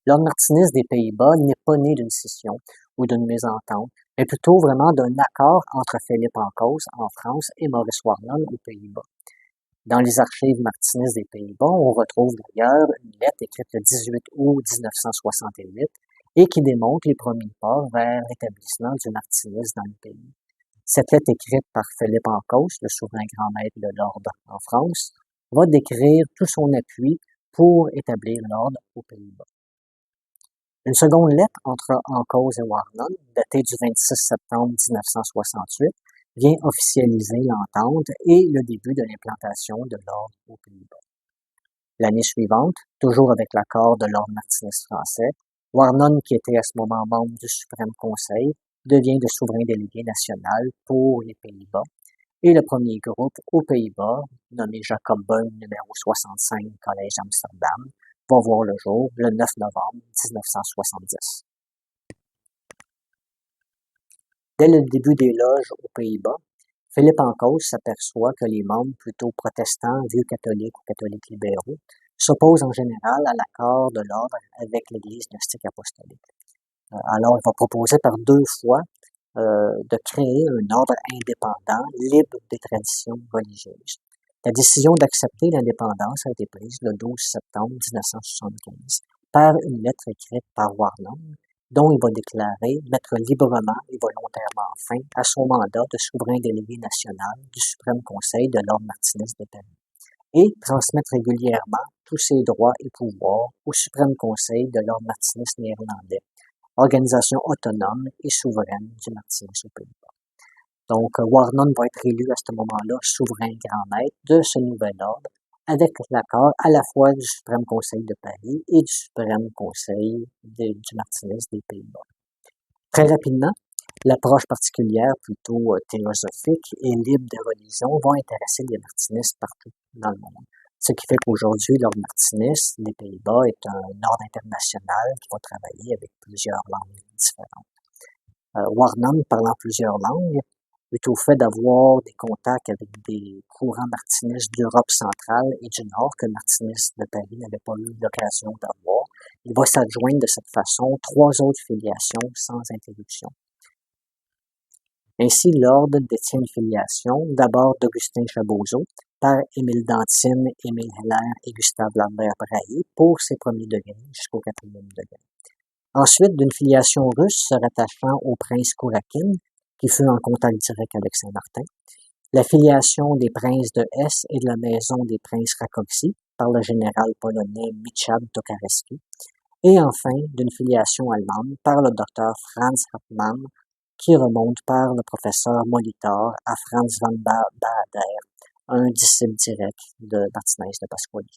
L'ordre martiniste des Pays-Bas n'est pas né d'une scission ou d'une mésentente, mais plutôt vraiment d'un accord entre Philippe Encausse en France et Maurice Warnon aux Pays-Bas. Dans les archives martinistes des Pays-Bas, on retrouve d'ailleurs une lettre écrite le 18 août 1968 et qui démontre les premiers pas vers l'établissement du martinisme dans le pays. Cette lettre écrite par Philippe Encausse, le souverain grand maître de l'ordre en France, va décrire tout son appui pour établir l'ordre aux Pays-Bas. Une seconde lettre entre Encausse et Warnon, datée du 26 septembre 1968, vient officialiser l'entente et le début de l'implantation de l'ordre aux Pays-Bas. L'année suivante, toujours avec l'accord de l'ordre martiniste français, Warnon, qui était à ce moment membre du Suprême Conseil, devient le souverain délégué national pour les Pays-Bas, et le premier groupe aux Pays-Bas, nommé Jacob Böhm numéro 65, Collège Amsterdam, va voir le jour le 9 novembre 1970. Dès le début des loges aux Pays-Bas, Philippe Encausse s'aperçoit que les membres plutôt protestants, vieux catholiques ou catholiques libéraux, s'opposent en général à l'accord de l'ordre avec l'Église gnostique apostolique. Alors, il va proposer par 2 fois de créer un ordre indépendant, libre des traditions religieuses. La décision d'accepter l'indépendance a été prise le 12 septembre 1975 par une lettre écrite par Warnon, dont il va déclarer mettre librement et volontairement fin à son mandat de souverain délégué national du Suprême Conseil de l'Ordre martiniste de Paris et transmettre régulièrement tous ses droits et pouvoirs au Suprême Conseil de l'Ordre martiniste néerlandais, organisation autonome et souveraine du martinisme aux Pays-Bas. Donc, Warnon va être élu à ce moment-là souverain grand maître de ce nouvel ordre, avec l'accord à la fois du Suprême Conseil de Paris et du Suprême Conseil du martinisme des Pays-Bas. Très rapidement, l'approche particulière, plutôt théosophique et libre des religions, va intéresser les martinistes partout dans le monde. Ce qui fait qu'aujourd'hui, l'ordre martiniste des Pays-Bas est un ordre international qui va travailler avec plusieurs langues différentes. Warnon, parlant plusieurs langues, est au fait d'avoir des contacts avec des courants martinistes d'Europe centrale et du Nord que le martiniste de Paris n'avait pas eu l'occasion d'avoir. Il va s'adjoindre de cette façon 3 autres filiations sans interruption. Ainsi, l'ordre détient une filiation, d'abord d'Augustin Chaboseau, par Émile Dantine, Émile Heller et Gustave Lambert-Brahy pour ses premiers degrés jusqu'au 4e degré. Ensuite, d'une filiation russe se rattachant au prince Kourakine, qui fut en contact direct avec Saint-Martin, la filiation des princes de Hesse et de la maison des princes Rákóczi par le général polonais Mieczysław Tokareski, et enfin d'une filiation allemande par le docteur Franz Hartmann, qui remonte par le professeur Molitor à Franz von Baader, un disciple direct de Martinez de Pasquali.